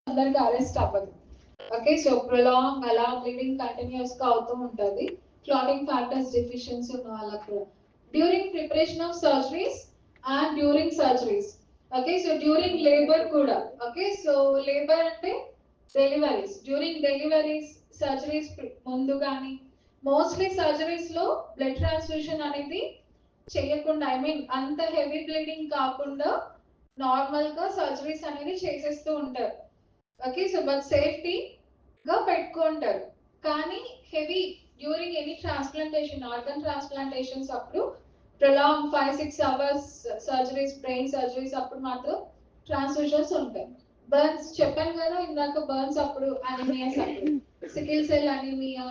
అందరికి అరెస్ట్ అవ్వదు. Okay, so prolong అలా బ్లీడింగ్ కంటిన్యూస్ గా అవుతూ ఉంటుంది. క్లాటింగ్ ఫ్యాక్టర్స్ డెఫిషియన్సీ ఉన్న వాళ్ళకు during preparation of surgeries and during surgeries. Okay, so during labour కూడా. ఓకే, సో లేబర్ అంటే డెలివరీస్, డ్యూరింగ్ డెలివరీస్, సర్జరీస్ ముందు కానీ మోస్ట్లీ సర్జరీస్ లో బ్లడ్ ట్రాన్స్ఫ్యూషన్ అనేది చేయకుండా, ఐ మీన్ అంత హెవీ బ్లీడింగ్ కాకుండా నార్మల్ గా సర్జరీస్ అనేది చేసేస్తూ ఉంటారు. ఓకే, సో బట్ సేఫ్టీ గా పెట్టుకుంటారు. కానీ heavy during any transplantation, organ transplantations అప్పుడు prolong 5-6 hours surgeries, brain surgeries అప్పుడు మాత్రం ట్రాన్స్ఫ్యూషన్స్ ఉంటాయి. బర్న్స్ చెప్పాను కదా ఇందాక, బర్న్స్ అప్పుడు, అనీమియాస్ అప్పుడు, sickle cell anaemia,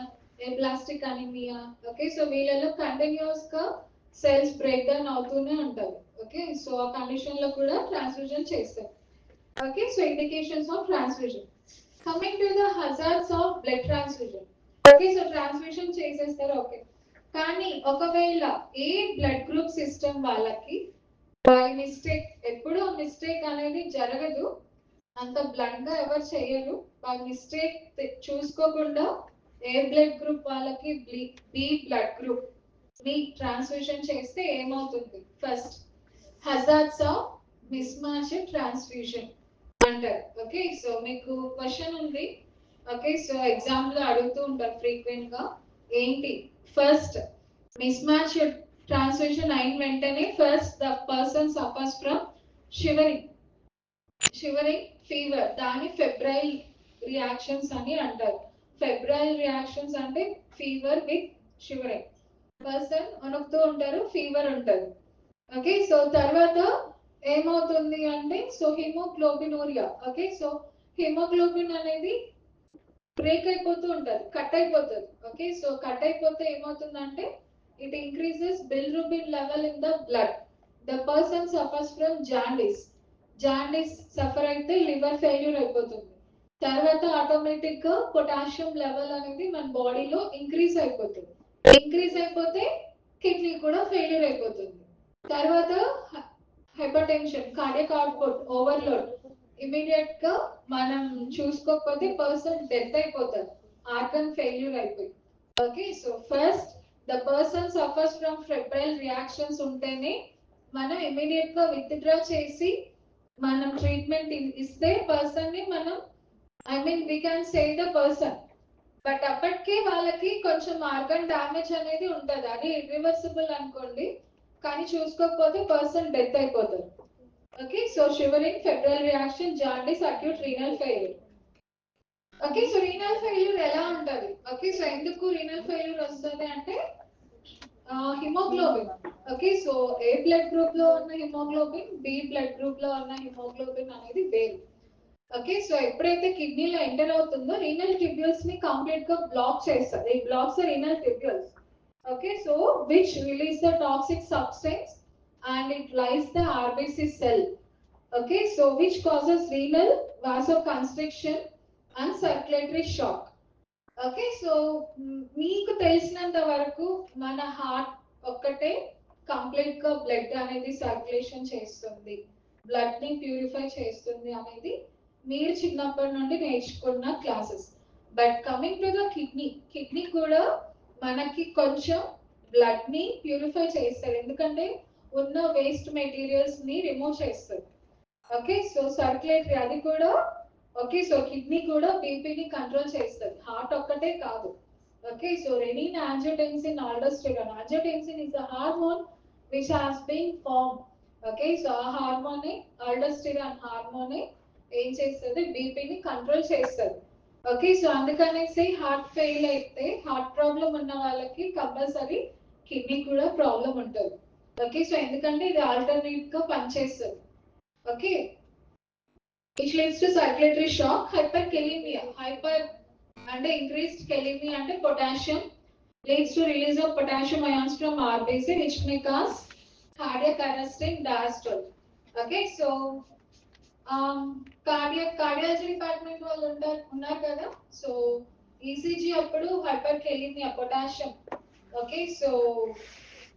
plastic anaemia. Okay, so వీళ్ళలో కంటిన్యూస్ గా సెల్స్ బ్రేక్ డౌన్ అవుతూనే ఉంటాయి. ఓకే, సో ఆ కండిషన్ లో కూడా ట్రాన్స్ఫ్యూజన్ చేస్తారు. Okay, so indications of transfusion. Coming to the hazards of blood transfusion. Okay, so transfusion చేసేస్తారు. ఓకే, కానీ ఒకవేళ ఏ బ్లడ్ గ్రూప్ సిస్టమ్ వాళ్ళకి బై మిస్టేక్, ఎప్పుడూ మిస్టేక్ అనేది జరగదు, అంత బ్లడ్ గా ఎవరు చేయరు, బై మిస్టేక్ చూసుకోకుండా ఏ బ్లడ్ గ్రూప్ వాళ్ళకి బి బ్లడ్ గ్రూప్ ని ట్రాన్స్ఫ్యూషన్ చేస్తే ఏమవుతుంది? First, hazards of miss match transfusion అంటారు. ఓకే, సో మీకు క్వశ్చన్ ఉంది. ఓకే, సో ఎగ్జామ్ లో అడుగుతూ ఉంటారు ఫ్రీక్వెంట్ గా. ఏంటి? ఫస్ట్ మిస్ మ్యాచ్ ట్రాన్స్ఫ్యూజన్ అయిన వెంటనే first the person suffers from shivering, fever, దాని ఫెబ్రైల్ రియాక్షన్స్ అని అంటారు. ఫెబ్రైల్ రియాక్షన్స్ అంటే ఫీవర్ విత్ షివరింగ్, పర్సన్ వణుకుతూ ఉంటారు, ఫీవర్ ఉంటుంది. ఓకే, సో తర్వాత ఏమవుతుంది అంటే, సో హిమోగ్లోబినూరియా. ఓకే, సో హిమోగ్లోబిన్ అనేది బ్రేక్ అయిపోతూ ఉంటుంది, కట్ అయిపోతుంది. ఓకే, సో కట్ అయిపోతే ఏమవుతుందంటే it increases bilirubin level in the blood. The person suffers from jaundice. Jaundice suffer అయితే లివర్ ఫెయిల్యూర్ అయిపోతుంది. తర్వాత ఆటోమేటిక్ గా పొటాషియం లెవెల్ అనేది మన బాడీలో ఇంక్రీజ్ అయిపోతుంది. ఇంక్రీజ్ అయిపోతే కిడ్నీ కూడా ఫెయిల్యూర్ అయిపోతుంది. తర్వాత hypertension, cardiac output overload, immediate గా మనం చూసుకోకపోతే పర్సన్ డెత్ అయిపోతారు, ఆర్గన్ ఫెయిల్యూర్ అయిపోయి. Okay, so first the person suffers from febrile reactions ఉంటేనే మనం ఇమీడియట్ గా విత్డ్రా చేసి మనం ట్రీట్మెంట్ ఇస్తే పర్సన్ ని మనం, I mean we can save the person. But అప్పటికే వాళ్ళకి కొంచెం ఆర్గన్ డ్యామేజ్ అనేది ఉంటుంది, అది ఇర్రివర్సిబుల్ అనుకోండి, కానీ చూసుకోకపోతే పర్సన్ డెత్ అయిపోతారు. Okay, so shivering, febrile reaction, jaundice, acute renal failure. Okay, so renal failure ఎలా ఉంటది? ఓకే, సో ఎందుకు రీనల్ ఫెయిల్యూర్ వస్తుంది అంటే హిమోగ్లోబిన్. ఓకే, సో ఏ బ్లడ్ గ్రూప్ లో ఉన్న హిమోగ్లోబిన్, బి బ్లడ్ గ్రూప్ లో ఉన్న హిమోగ్లోబిన్ అనేది వేరు. ఓకే, సో ఎప్పుడైతే కిడ్నీలో ఎంటర్ అవుతుందో రీనల్ ట్యూబ్యూల్స్ ని కంప్లీట్ గా బ్లాక్ చేస్తారు. ఈ blocks renal tubules. Okay, so which release the toxic substance and it lies the RBC cell. Okay, so which causes renal vasoconstriction and circulatory shock. Okay, so మీకు తెలిసినంత వరకు మన heart ఒక్కటే complete గా blood అనేది circulation చేస్తుంది, blood ని purify చేస్తుంది అనేది మీరు చిన్నప్పటి నుండి నేర్చుకున్న classes. But coming to the kidney, kidney కూడా మనకి కొంచెం బ్లడ్ ని ప్యూరిఫై చేస్తారు, ఎందుకంటే ఉన్న వేస్ట్ మెటీరియల్స్ ని రిమూవ్ చేస్తారు. ఓకే, సో సర్క్యులేటరీ అది కూడా. ఓకే, సో కిడ్నీ కూడా బీపీని కంట్రోల్ చేస్తుంది, హార్ట్ ఒక్కటే కాదు. Okay, so renin, angiotensin, aldosterone. Angiotensin is the hormone which has been form. Okay, so ఆ హార్మోనే, ఆల్డోస్టెరాన్ హార్మోనే ఏం చేస్తుంది? బీపీని కంట్రోల్ చేస్తుంది. ఓకే, సో అందుకనేసి హార్ట్ ఫెయిల్ అయితే, హార్ట్ ప్రాబ్లం ఉన్న వాళ్ళకి కంపల్సరీ కిడ్నీ కూడా ప్రాబ్లం ఉంటుంది. ఓకే, సో ఎందుకంటే ఇది ఆల్టర్నేట్ గా పనిచేస్తుంది. Okay, which leads to circulatory shock. Hyperkalemia, hyper and increased kalemia and potassium leads to release of potassium ions from RBC, which may cause cardiac arrest in diastole. Okay, so cardiology department వాళ్ళు ఉన్నారు కదా, so ECG అప్పుడు hyperkalaemia, potassium. Okay, so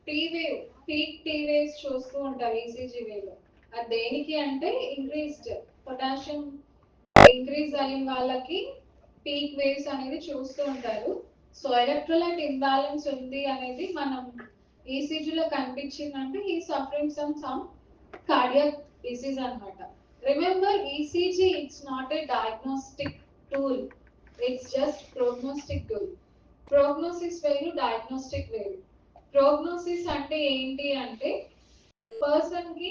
T wave, peak T waves చూస్తూ ఉంటారు ECG wave లో. అది దేనికి అంటే ఇంక్రీస్డ్ పొటాషియం ఇంక్రీజ్ అయిన వాళ్ళకి పీక్ వేవ్స్ అనేది చూస్తూ ఉంటారు. సో ఎలక్ట్రోలైట్ ఇంబ్యాలెన్స్ ఉంది అనేది మనం ఈసీజీలో కనిపించిందంటే ఈ సఫరింగ్ సమ్ కార్డియాక్ డిసీజ్ అన్నమాట. Remember ECG it's not a diagnostic tool, it's just prognostic tool. Prognosis వేరు, డయాగ్నోస్టిక్ వేరు. ప్రోగ్నోసిస్ అంటే ఏంటి అంటే పర్సన్ కి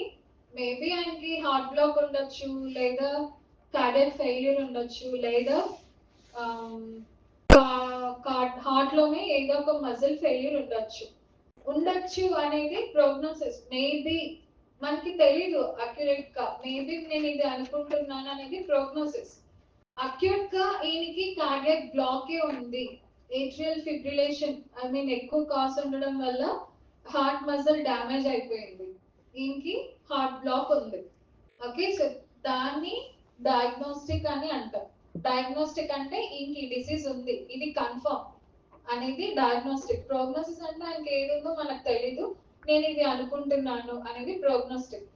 మేబీ ఆయనకి హార్ట్ బ్లాక్ ఉండొచ్చు, లేదా కార్డియాక్ ఫెయిల్యూర్ ఉండొచ్చు, లేదా హార్ట్ లోనే ఏదో ఒక మజిల్ ఫెయిల్యూర్ ఉండొచ్చు అనేది ప్రోగ్నోసిస్. మేబీ మనకి తెలీదు అక్యురేట్ గా, మేబీ నేను ఇది అనుకుంటున్నాను అనేది ప్రోగ్నోసిస్. అక్యూట్ గా ఈయనకి కార్డియాక్ బ్లాకే ఉంది, ఏట్రియల్ ఫిబ్రిలేషన్ ఐ మీన్ ఎక్కువ కాస్ ఉండడం వల్ల హార్ట్ మజిల్ డ్యామేజ్ అయిపోయింది, ఈయనకి హార్ట్ బ్లాక్ ఉంది. ఓకే, సో దాన్ని డయాగ్నోస్టిక్ అని అంటాం. డయాగ్నోస్టిక్ అంటే ఈయనకి డిసీజ్ ఉంది, ఇది కన్ఫర్మ్ అనేది డయాగ్నోస్టిక్. ప్రోగ్నోసిస్ అంటే ఆయనకి ఏదేదో మనకు తెలీదు, నేను ఇది అనుకుంటున్నాను అనేది ప్రోగ్నోస్టిక్.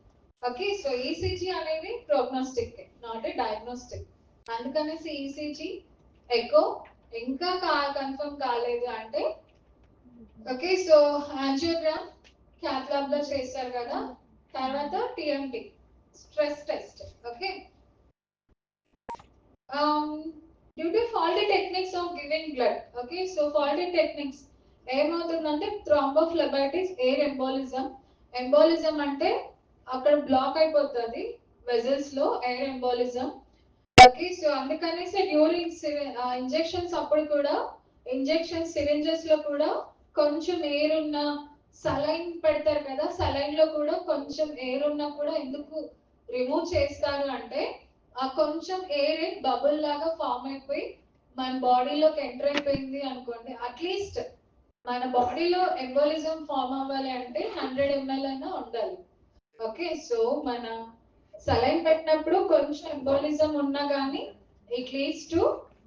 ఓకే, సో ఈసీజీ అనేది ప్రోగ్నోస్టిక్, నాట్ ఏ డయాగ్నోస్టిక్. అందుకనేసి ఈసీజీ ఎకో ఇంకా కన్ఫర్మ్ కాలేదు అంటే, okay, so angiogram cath lab లో చేస్తారు కదా, తర్వాత TMT stress test. Okay, due to faulty techniques of giving blood. Okay, so faulty techniques ఏమవుతుందంటే థ్రాంబోఫ్లెబైటిస్, ఎయిర్ ఎంబోలిజం. ఎంబోలిజం అంటే అక్కడ బ్లాక్ అయిపోతుంది వెజల్స్ లో, ఎయిర్ ఎంబోలిజం. ఓకే, సో అందుకనేసి డ్యూరింగ్ ఇంజెక్షన్స్ అప్పుడు కూడా, ఇంజెక్షన్ సిరింజెస్ లో కూడా కొంచెం ఎయిర్ ఉన్న, సలైన్ పెడతారు కదా, సలైన్ లో కూడా కొంచెం ఎయిర్ ఉన్నా కూడా ఎందుకు రిమూవ్ చేస్తారు అంటే ఆ కొంచెం ఎయిర్ బబుల్ లాగా ఫామ్ అయిపోయి మన బాడీలోకి ఎంటర్ అయిపోయింది అనుకోండి, అట్లీస్ట్ మన బాడీలో ఎంబోలిజం ఫామ్ అవ్వాలి అంటే 100 ml అయినా ఉండాలి. ఓకే, సో మన సలైన్ పెట్టినప్పుడు కొంచెం ఎంబోలిజం ఉన్నా కానీ it leads to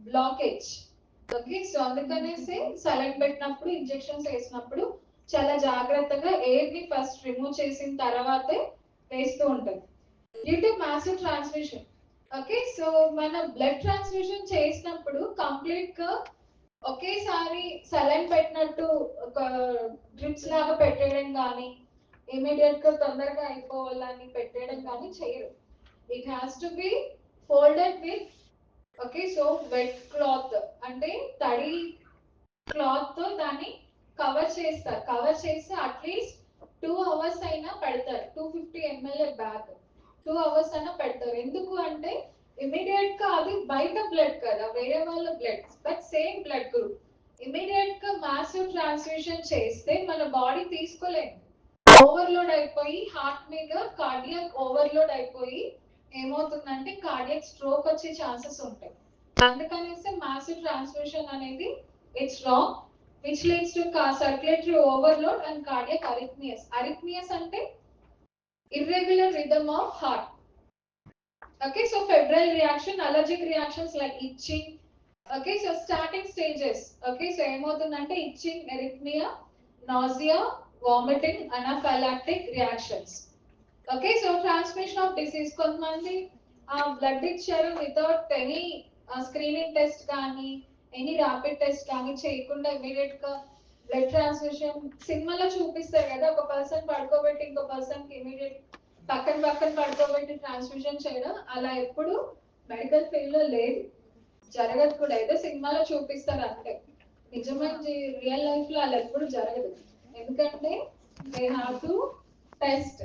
blockage. Okay, so అందుకనేసి సలైన్ పెట్టినప్పుడు, ఇంజెక్షన్స్ వేసినప్పుడు చాలా జాగ్రత్తగా ఎయిర్ ని ఫస్ట్ రిమూవ్ చేసిన తర్వాతే వేస్తూ ఉంటుంది. Due to massive transmission. Okay, so మన బ్లడ్ ట్రాన్స్ఫ్యూషన్ చేసినప్పుడు కంప్లీట్ గా ఒకేసారి సలైన్ పెట్టినట్టు ఒక డ్రిప్స్ లాగా పెట్టేయడం కానీ, ఇమీడియట్ గా తొందరగా అయిపోవాలని పెట్టేయడం కానీ చేయరు. It has to be folded with, okay, so wet cloth అంటే తడి క్లాత్ తో దాన్ని కవర్ చేస్తారు. కవర్ చేసి అట్లీస్ట్ 2 hours అయినా పెడతారు. 250 ml బ్యాగ్ 2 hours అయినా పెడతారు. ఎందుకు అంటే ఇమీడియట్ గా అది బయట బ్లడ్ కదా, వేరే వాళ్ళ blood, but same blood group. Immediate గా మాసివ్ ట్రాన్స్ఫ్యూషన్ చేస్తే మన బాడీ తీసుకోలేదు, ఓవర్లోడ్ అయిపోయి హార్ట్ మీద కార్డియాక్ ఓవర్లోడ్ అయిపోయి ఏమవుతుందంటే కార్డియాక్ స్ట్రోక్ వచ్చే ఛాన్సెస్ ఉంటాయి. అందుకనేసి మాసివ్ ట్రాన్స్ఫ్యూషన్ అనేది it's wrong, which leads to circulatory overload and cardiac arrhythmias. Arrhythmias అంటే irregular rhythm of heart. Okay, so febrile reaction, allergic reactions like itching. Okay, so starting stages. Okay, so ఏమవుతుందంటే itching, arrhythmia, nausea, vomiting, anaphylactic reactions. Okay, so transmission of disease. కొంతమంది blood ఇచ్చారు without any screening test కానీ, any rapid test కానీ చేయకుండా immediate గా blood transfusion. సినిమాలో చూపిస్తారు కదా, ఒక పర్సన్ పడుకోబెట్టి ఇంకో పర్సన్ కి ఇమీడియట్ పక్కన పడుకోబెట్టి ట్రాన్స్ఫ్యూషన్ చేయడం, అలా ఎప్పుడు మెడికల్ ఫీల్డ్ లో లేదు, జరగదు కూడా. ఏదో సినిమాలో చూపిస్తారు అంటే, నిజమైన రియల్ లైఫ్ లో అలా ఎప్పుడు జరగదు. ఎందుకంటే దే హ్యావ్ టు టెస్ట్